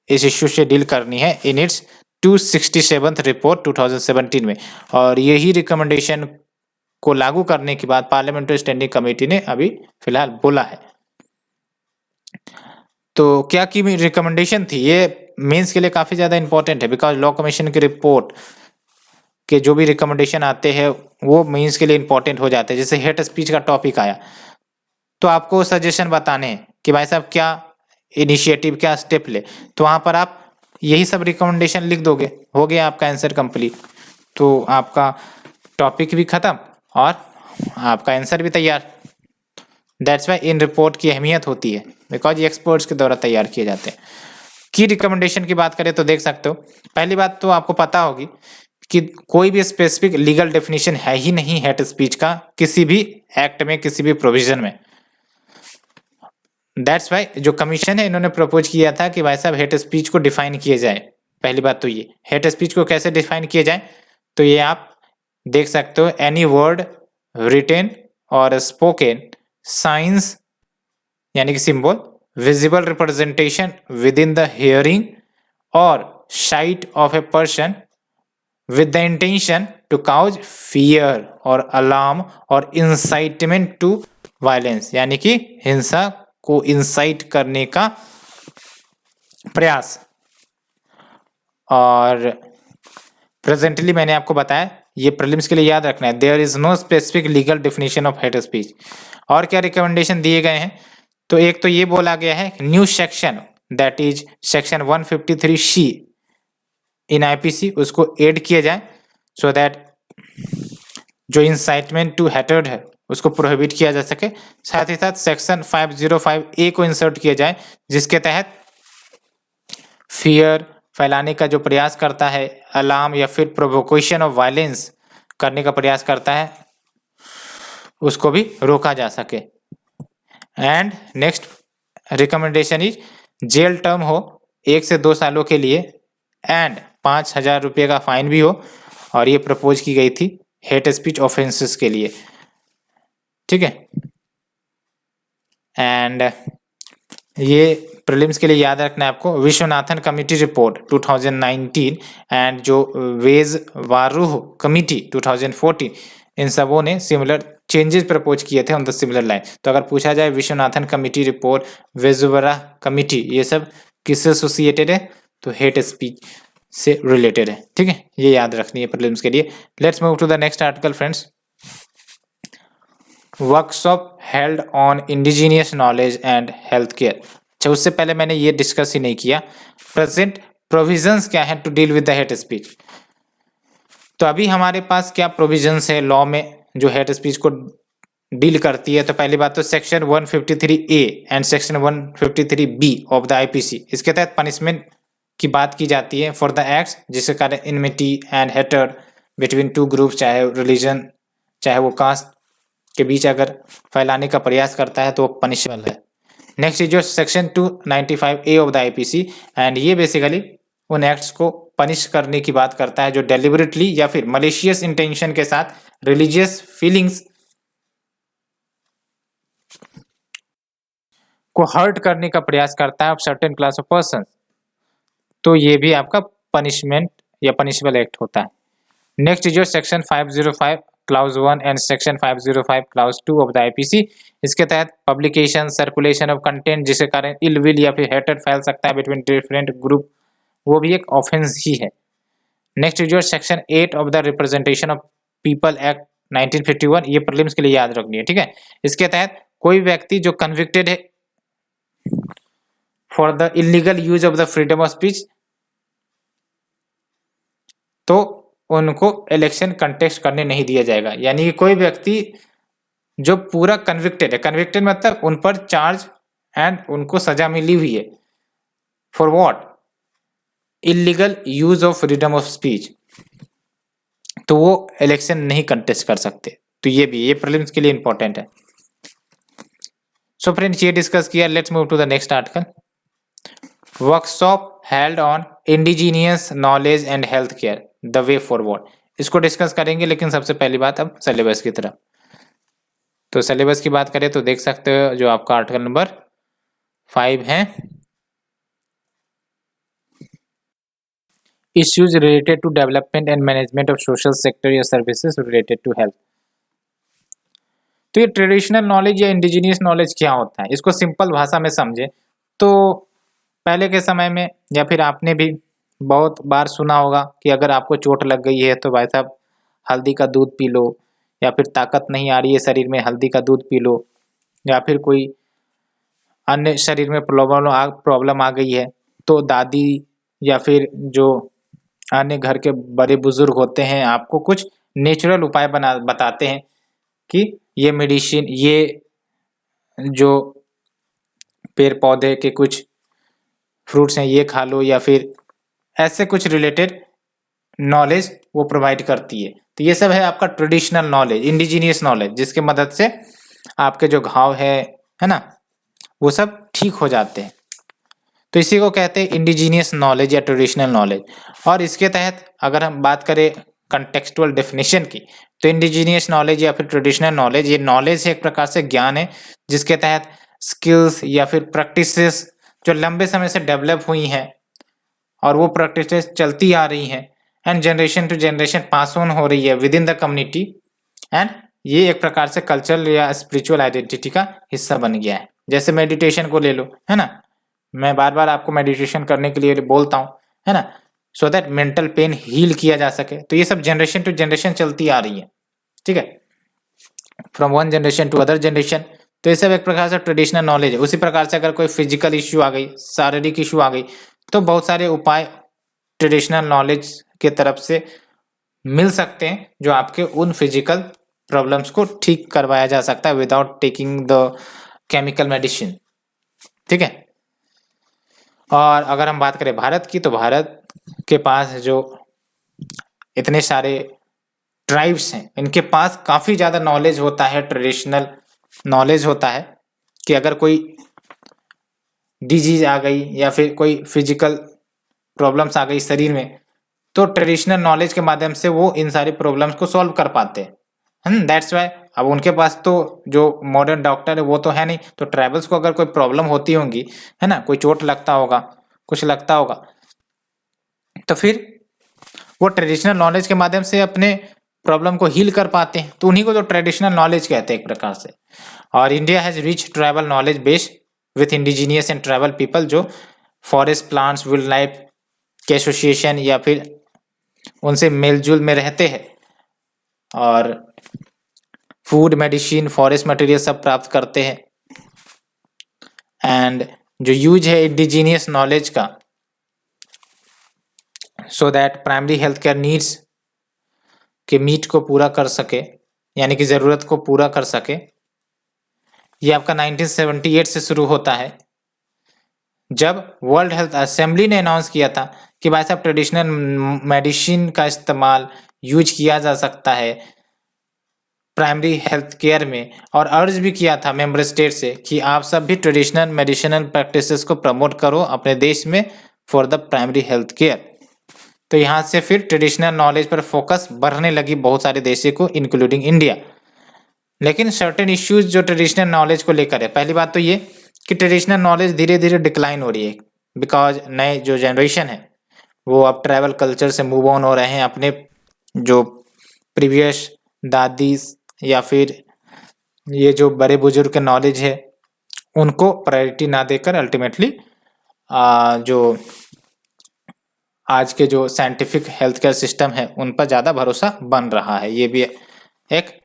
S1: इस इश्यू से डील करनी है इन इट्स 267th रिपोर्ट 2017 में। और यही रिकमेंडेशन को लागू करने के बाद पार्लियामेंट्री स्टैंडिंग कमेटी ने अभी फिलहाल बोला है। तो क्या की रिकमेंडेशन थी, ये मेंस के लिए काफी ज्यादा इंपॉर्टेंट है, बिकॉज लॉ कमीशन की रिपोर्ट के जो भी रिकमेंडेशन आते हैं वो मेंस के लिए इंपॉर्टेंट हो जाते हैं। जैसे हेट स्पीच का टॉपिक आया तो आपको सजेशन बताने हैं कि भाई साहब क्या इनिशिएटिव, क्या स्टेप ले, तो वहां पर आप यही सब रिकमेंडेशन लिख दोगे, हो गया आपका आंसर कंप्लीट। तो आपका टॉपिक भी खत्म और आपका आंसर भी तैयार। दैट्स वाई इन रिपोर्ट की अहमियत होती है, बिकॉज ये एक्सपर्ट्स के द्वारा तैयार किए जाते हैं। की रिकमेंडेशन की बात करें तो देख सकते हो, पहली बात तो आपको पता होगी कि कोई भी स्पेसिफिक लीगल डेफिनेशन है ही नहीं हेट स्पीच का किसी भी एक्ट में, किसी भी प्रोविजन में। दैट्स वाई जो कमीशन है इन्होंने प्रपोज किया था कि भाई साहब हेट स्पीच को डिफाइन किया जाए। पहली बात तो ये हेट स्पीच को कैसे डिफाइन किया जाए, तो ये आप देख सकते हो एनी वर्ड रिटेन और स्पोकन साइंस यानी कि symbol, visible representation within the hearing और sight of a person with the intention to cause fear और अलार्म और इंसाइटमेंट टू वायलेंस, यानी कि हिंसा को इंसाइट करने का प्रयास। और प्रेजेंटली मैंने आपको बताया, ये प्रीलिम्स के लिए याद रखना है, there is no specific legal definition of hate speech. और क्या रिकमेंडेशन दिए गए हैं, तो एक तो ये बोला गया है new section that is section 153C in IPC, उसको ऐड किया जाए सो दैट जो इंसाइटमेंट टू हेटेड है उसको प्रोहिबिट किया जा सके। साथ ही साथ सेक्शन 505A को इंसर्ट किया जाए जिसके तहत फियर फैलाने का जो प्रयास करता है, अलार्म या फिर प्रोवोकेशन ऑफ वायलेंस करने का प्रयास करता है, उसको भी रोका जा सके। And next recommendation is jail term हो 1 से 2 सालों के लिए एंड 5,000 रुपये का फाइन भी हो, और ये प्रपोज की गई थी हेट स्पीच ऑफेंसेस के लिए, ठीक है। एंड ये प्रीलिम्स के लिए याद रखना है आपको, विश्वनाथन कमेटी रिपोर्ट 2019 एंड जो वेज वारूह कमेटी 2014, इन सबों ने सिमिलर चेंजेस प्रपोज किए थे ऑन द सिमिलर लाइन। तो अगर पूछा जाए विश्वनाथन कमेटी रिपोर्ट, वेजुवरा कमेटी, ये सब किससे एसोसिएटेड है, तो हेट स्पीच से रिलेटेड है, ठीक है। ये याद रखनी है प्रीलिम्स के लिए। Let's move to the next article friends. Workshop held on indigenous knowledge and health care. अच्छा, उससे पहले मैंने ये डिस्कस ही नहीं किया, प्रेजेंट प्रोविजंस क्या है to deal with the hate speech. तो अभी हमारे पास क्या प्रोविजंस है लॉ में जो हेट स्पीच को डील करती है। तो पहली बात तो section 153A and section 153B of the IPC, इसके तहत पनिशमेंट की बात की जाती है फॉर द एक्ट्स जिसके कारण enmity and hatred between two groups, चाहे रिलीजन चाहे वो कास्ट के बीच अगर फैलाने का प्रयास करता है तो वो पनिशेबल है। नेक्स्ट इज जो section 295A of the IPC, and ये बेसिकली उन एक्ट्स को पनिश करने की बात करता है जो डेलिबरेटली या फिर मलेशियस इंटेंशन के साथ रिलीजियस फीलिंग्स को हर्ट करने का प्रयास करता है of certain class of person, तो ये भी आपका पनिशमेंट या पनिशेबल एक्ट होता है। नेक्स्ट इज जो section 505 clause 1 and section 505 clause 2 of the IPC, इसके तहत पब्लिकेशन सर्कुलेशन ऑफ कंटेंट जिसके कारण इल विल या फिर हेटेड फैल सकता है बिटवीन डिफरेंट ग्रुप, वो भी एक ऑफेंस ही है। नेक्स्ट इज जो section 8 of the representation of people act 1951, ये प्रीलिम्स के लिए याद रखनी है, ठीक है। इसके तहत कोई व्यक्ति जो कन्विक्टेड है for the illegal use of the freedom of speech, तो उनको इलेक्शन कंटेस्ट करने नहीं दिया जाएगा। यानी कि कोई व्यक्ति जो पूरा कन्विक्टेड है, कन्विक्टेड मतलब उन पर चार्ज एंड उनको सजा मिली हुई है for what, illegal use of freedom of speech, तो वो इलेक्शन नहीं कंटेस्ट कर सकते। तो ये प्रीलिम्स के लिए इंपॉर्टेंट है। सो फ्रेंड्स, ये डिस्कस किया। Let's move to the next article. Workshop held on indigenous knowledge and health care the way forward, इसको डिस्कस करेंगे, लेकिन सबसे पहली बात अब सिलेबस की तरफ। तो सिलेबस की बात करें तो देख सकते हो जो आपका आर्टिकल नंबर 5 है, issues related to development and management of social sector या सर्विसेज रिलेटेड टू हेल्थ। तो ये ट्रेडिशनल नॉलेज या इंडिजीनियस नॉलेज क्या होता है, इसको सिंपल भाषा में समझे तो पहले के समय में या फिर आपने भी बहुत बार सुना होगा कि अगर आपको चोट लग गई है तो भाई साहब हल्दी का दूध पी लो, या फिर ताकत नहीं आ रही है शरीर में, हल्दी का दूध पी लो, या फिर कोई अन्य शरीर में प्रॉब्लम आ गई है तो दादी या फिर जो अन्य घर के बड़े बुजुर्ग होते हैं आपको कुछ नेचुरल उपाय बताते हैं कि ये मेडिसिन, ये जो पेड़ पौधे के कुछ फ्रूट्स हैं ये खा लो, या फिर ऐसे कुछ रिलेटेड नॉलेज वो प्रोवाइड करती है। तो ये सब है आपका ट्रेडिशनल नॉलेज, इंडिजीनियस नॉलेज, जिसके मदद से आपके जो घाव है ना, वो सब ठीक हो जाते हैं। तो इसी को कहते हैं इंडिजीनियस नॉलेज या ट्रेडिशनल नॉलेज। और इसके तहत अगर हम बात करें कंटेक्सुअल डेफिनेशन की, तो इंडिजीनियस नॉलेज या फिर ट्रेडिशनल नॉलेज, ये नॉलेज एक प्रकार से ज्ञान है जिसके तहत स्किल्स या फिर प्रैक्टिसेस जो लंबे समय से डेवलप हुई हैं और वो प्रैक्टिसेस चलती आ रही हैं and generation to generation pass on हो रही है within the community, and ये एक प्रकार से कल्चरल या स्पिरिचुअल आइडेंटिटी का हिस्सा बन गया है। जैसे मेडिटेशन को ले लो, है ना, मैं बार बार आपको मेडिटेशन करने के लिए बोलता हूँ, है ना, so that mental pain heal किया जा सके। तो ये सब जनरेशन टू जनरेशन चलती आ रही है, ठीक है, from one generation to other generation. तो ये सब एक प्रकार से ट्रेडिशनल नॉलेज है। उसी प्रकार से अगर कोई फिजिकल इश्यू आ गई, शारीरिक इश्यू आ गई, तो बहुत सारे उपाय ट्रेडिशनल नॉलेज के तरफ से मिल सकते हैं जो आपके उन फिजिकल प्रॉब्लम्स को ठीक करवाया जा सकता है without taking the chemical medicine, ठीक है। और अगर हम बात करें भारत की, तो भारत के पास जो इतने सारे ट्राइब्स हैं, इनके पास काफ़ी ज़्यादा नॉलेज होता है, ट्रेडिशनल नॉलेज होता है कि अगर कोई डिजीज आ गई या फिर कोई फिजिकल प्रॉब्लम्स आ गई शरीर में, तो ट्रेडिशनल नॉलेज के माध्यम से वो इन सारी प्रॉब्लम्स को सॉल्व कर पाते हैं। दैट्स वाई अब उनके पास तो जो मॉडर्न डॉक्टर है वो तो है नहीं, तो ट्राइबल्स को अगर कोई प्रॉब्लम होती होंगी, है ना, कोई चोट लगता होगा, कुछ लगता होगा, तो फिर वो ट्रेडिशनल नॉलेज के माध्यम से अपने प्रॉब्लम को हील कर पाते हैं। तो उन्हीं को तो ट्रेडिशनल नॉलेज कहते हैं एक प्रकार से। और India has rich tribal knowledge base with indigenous and tribal people जो फॉरेस्ट प्लांट्स वाइल्ड लाइफ के एसोसिएशन या फिर उनसे मेलजुल में रहते हैं और फूड, मेडिसिन, फॉरेस्ट मटेरियल सब प्राप्त करते हैं। एंड जो यूज है इंडिजीनियस नॉलेज का, so that primary health care needs के मीट को पूरा कर सके, यानी कि ज़रूरत को पूरा कर सके। ये आपका 1978 से शुरू होता है, जब वर्ल्ड हेल्थ असेंबली ने अनाउंस किया था कि भाई साहब ट्रेडिशनल मेडिसिन का इस्तेमाल यूज किया जा सकता है प्राइमरी हेल्थ केयर में, और अर्ज भी किया था मेंबर स्टेट से कि आप सब भी ट्रेडिशनल मेडिसिनल प्रैक्टिसेस को प्रमोट करो अपने देश में for the primary health care. तो यहाँ से फिर ट्रेडिशनल नॉलेज पर फोकस बढ़ने लगी बहुत सारे देशों को इंक्लूडिंग इंडिया। लेकिन सर्टेन इश्यूज जो ट्रेडिशनल नॉलेज को लेकर है, पहली बात तो ये कि ट्रेडिशनल नॉलेज धीरे धीरे डिक्लाइन हो रही है, बिकॉज नए जो जनरेशन है वो अब ट्राइबल कल्चर से मूव ऑन हो रहे हैं, अपने जो प्रीवियस दादी या फिर ये जो बड़े बुजुर्ग के नॉलेज है उनको प्रायोरिटी ना देकर अल्टीमेटली जो आज के जो साइंटिफिक हेल्थ केयर सिस्टम है उन पर ज़्यादा भरोसा बन रहा है। ये भी एक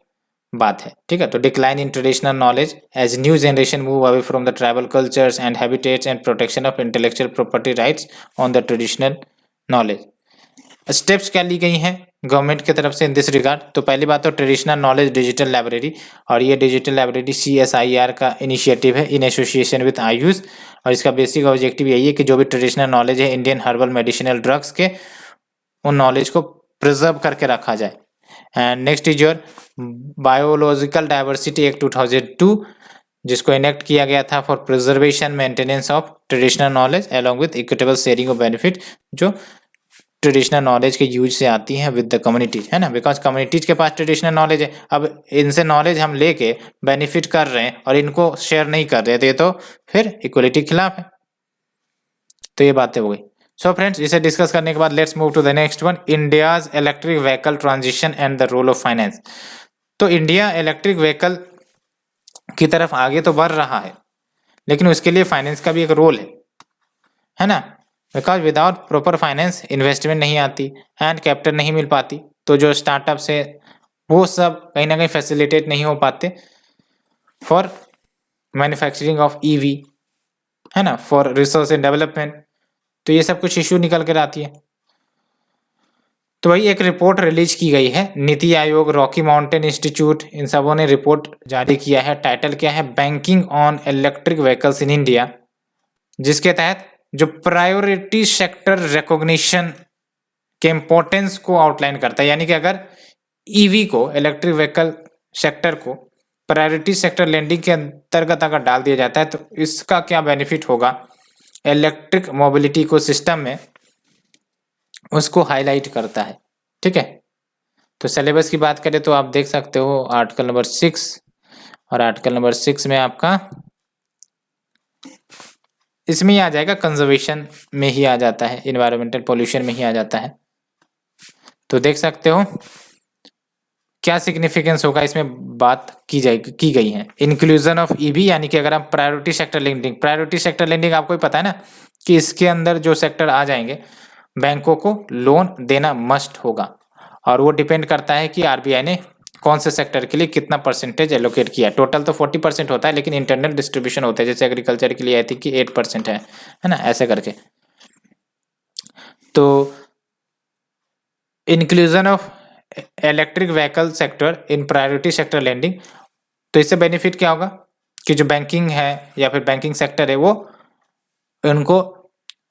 S1: बात है, ठीक है। तो decline in traditional knowledge as new generation move away from the tribal cultures and habitats and protection of intellectual property rights on the traditional knowledge. Steps क्या ली गई हैं गवर्नमेंट की तरफ से इन दिस रिगार्ड? तो पहली बात तो ट्रेडिशनल नॉलेज डिजिटल लाइब्रेरी, और ये डिजिटल लाइब्रेरी CSIR का इनिशिएटिव है इन एसोसिएशन विद आयुष, और इसका बेसिक ऑब्जेक्टिव यही है कि जो भी ट्रेडिशनल नॉलेज है इंडियन हर्बल मेडिसिनल ड्रग्स के, उन नॉलेज को प्रिजर्व करके रखा जाए। And next is your biological diversity act 2002, जिसको इनेक्ट किया गया था for preservation maintenance of traditional knowledge along with equitable sharing of benefit, जो ट्रेडिशनल नॉलेज के यूज से आती हैं विद द कम्युनिटीज, है ना, बिकॉज कम्युनिटीज के पास ट्रेडिशनल नॉलेज है, अब इनसे नॉलेज हम लेके बेनिफिट कर रहे हैं और इनको शेयर नहीं कर रहे थे, तो फिर इक्वलिटी के खिलाफ है। तो ये बातें हो गई। सो फ्रेंड्स, इसे डिस्कस करने के बाद let's move to the next one, India's electric vehicle transition and the role of finance. तो इंडिया इलेक्ट्रिक व्हीकल की तरफ आगे तो बढ़ रहा है, लेकिन उसके लिए फाइनेंस का भी एक रोल है ना, because without proper finance investment नहीं आती एंड कैपिटल नहीं मिल पाती, तो जो स्टार्टअप्स है वो सब कहीं ना कहीं फैसिलिटेट नहीं हो पाते फॉर मैन्युफैक्चरिंग ऑफ EV, है ना, फॉर रिसर्च एंड डेवलपमेंट। तो ये सब कुछ इशू निकल कर आती है। तो वही एक रिपोर्ट रिलीज की गई है, NITI Aayog, Rocky mountain institute, इन सबों ने रिपोर्ट जारी किया है। टाइटल क्या है? Banking on electric vehicles in India, जिसके तहत जो प्रायोरिटी सेक्टर रिकॉग्निशन के इंपॉर्टेंस को आउटलाइन करता है, यानी कि अगर EV को, इलेक्ट्रिक व्हीकल सेक्टर को प्रायोरिटी सेक्टर लेंडिंग के अंतर्गत अगर डाल दिया जाता है तो इसका क्या बेनिफिट होगा इलेक्ट्रिक मोबिलिटी को सिस्टम में, उसको हाईलाइट करता है। ठीक है, तो सिलेबस की बात करें तो आप देख सकते हो आर्टिकल नंबर 6, और आर्टिकल नंबर 6 में आपका इसमें ही आ जाएगा, कंजर्वेशन में ही आ जाता है, इन्वायरमेंटल पोल्यूशन में ही आ जाता है। तो देख सकते हो क्या सिग्निफिकेंस होगा, इसमें बात की गई है इंक्लूजन ऑफ EV, यानी कि अगर आप प्रायोरिटी सेक्टर लेंडिंग आपको ही पता है ना कि इसके अंदर जो सेक्टर आ जाएंगे बैंकों को लोन देना मस्ट होगा, और वो डिपेंड करता है कि RBI ने कौन से सेक्टर के लिए कितना परसेंटेज एलोकेट किया। टोटल तो 40% होता है, लेकिन इंटरनल डिस्ट्रीब्यूशन होता है, जैसे एग्रीकल्चर के लिए आई थिंक कि 8% है ना, ऐसे करके। तो inclusion of electric vehicle sector in priority sector lending, तो इससे बेनिफिट क्या होगा कि जो बैंकिंग है या फिर बैंकिंग सेक्टर है वो उनको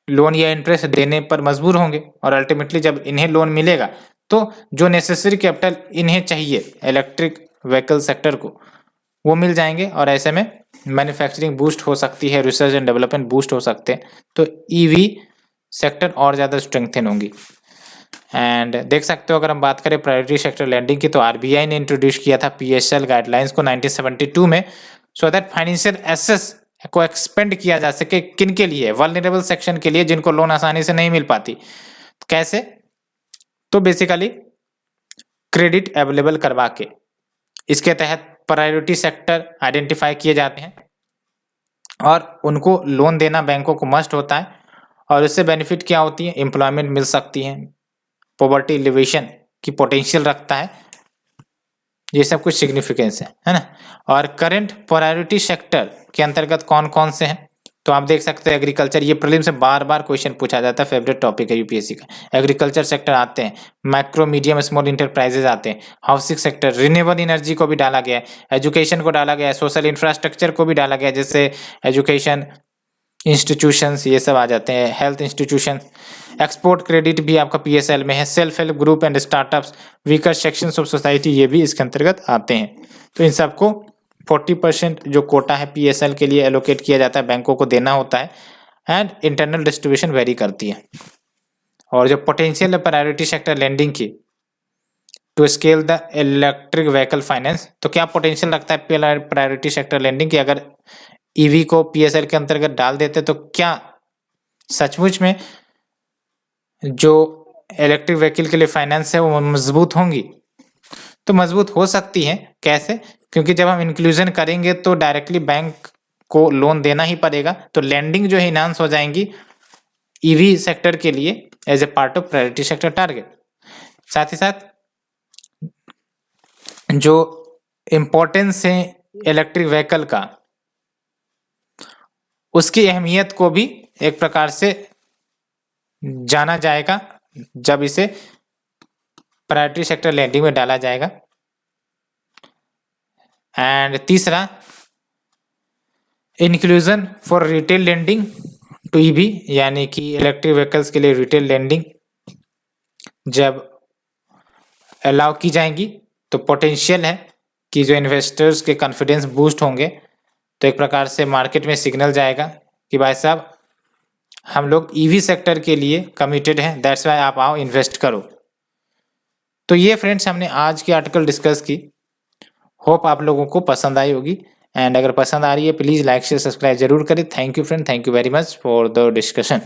S1: लोन या इंटरेस्ट देने पर मजबूर होंगे, और अल्टीमेटली जब इन्हें लोन मिलेगा तो जो नेसेसरी कैपिटल इन्हें चाहिए इलेक्ट्रिक व्हीकल सेक्टर को, वो मिल जाएंगे और ऐसे में मैन्युफैक्चरिंग बूस्ट हो सकती है, रिसर्च एंड डेवलपमेंट बूस्ट हो सकते हैं, तो ईवी सेक्टर और ज़्यादा स्ट्रेंथन होंगी। एंड देख सकते हो अगर हम बात करें प्रायोरिटी सेक्टर लैंडिंग की, तो आरबीआई ने इंट्रोड्यूस किया था पीएसएल गाइडलाइंस को 1972 में, सो दैट फाइनेंशियल एसेस को एक्सपेंड किया जा सके। किन के लिए? वल्नरेबल सेक्शन के लिए, जिनको लोन आसानी से नहीं मिल पाती। कैसे? तो बेसिकली क्रेडिट अवेलेबल करवा के, इसके तहत प्रायोरिटी सेक्टर आइडेंटिफाई किए जाते हैं और उनको लोन देना बैंकों को मस्ट होता है। और इससे बेनिफिट क्या होती है? एम्प्लॉयमेंट मिल सकती है, पॉवर्टी एलिवेशन की पोटेंशियल रखता है, ये सब कुछ सिग्निफिकेंस है ना। और करंट प्रायोरिटी सेक्टर के अंतर्गत कौन कौन से हैं? तो आप देख सकते हैं एग्रीकल्चर, ये प्रीलिम से बार बार क्वेश्चन पूछा जाता है, फेवरेट टॉपिक है यूपीएससी का। एग्रीकल्चर सेक्टर आते हैं, माइक्रो मीडियम स्मॉल इंटरप्राइजेज आते हैं, हाउसिंग सेक्टर, रिन्यूएबल एनर्जी को भी डाला गया है, एजुकेशन को डाला गया है, सोशल इंफ्रास्ट्रक्चर को भी डाला गया है, जैसे एजुकेशन इंस्टीट्यूशंस ये सब आ जाते हैं, हेल्थ इंस्टीट्यूशन। एक्सपोर्ट क्रेडिट भी आपका पीएसएल में है, self help group and startups, weaker sections of society, ये भी इसके अंतर्गत आते हैं। तो इन सबको 40% जो कोटा है पीएसएल के लिए एलोकेट किया जाता है, बैंकों को देना होता है, एंड इंटरनल डिस्ट्रीब्यूशन वेरी करती है। और जो पोटेंशियल है प्रायोरिटी सेक्टर लेंडिंग की to scale the electric vehicle finance, तो क्या पोटेंशियल रखता है प्रायोरिटी सेक्टर लेंडिंग की? अगर ईवी को पीएसएल के अंतर्गत डाल देते तो क्या सचमुच में जो इलेक्ट्रिक व्हीकल के लिए फाइनेंस है वो मजबूत होंगी? तो मजबूत हो सकती है। कैसे? क्योंकि जब हम इंक्लूजन करेंगे तो डायरेक्टली बैंक को लोन देना ही पड़ेगा, तो लैंडिंग जो है इनहांस हो जाएंगी ईवी सेक्टर के लिए as a part of priority sector target. साथ ही साथ जो इम्पोर्टेंस है इलेक्ट्रिक व्हीकल का, उसकी अहमियत को भी एक प्रकार से जाना जाएगा जब इसे प्रायोरिटी सेक्टर लैंडिंग में डाला जाएगा। एंड तीसरा, inclusion for retail lending to EV, यानी कि इलेक्ट्रिक व्हीकल्स के लिए रिटेल लेंडिंग जब अलाउ की जाएंगी तो पोटेंशियल है कि जो इन्वेस्टर्स के कॉन्फिडेंस बूस्ट होंगे, तो एक प्रकार से मार्केट में सिग्नल जाएगा कि भाई साहब हम लोग ईवी सेक्टर के लिए कमिटेड हैं, दैट्स वाई आप आओ इन्वेस्ट करो। तो ये फ्रेंड्स हमने आज की आर्टिकल डिस्कस की, होप आप लोगों को पसंद आई होगी। एंड अगर पसंद आ रही है प्लीज़ लाइक शेयर सब्सक्राइब जरूर करें। Thank you friend, thank you very much for the discussion.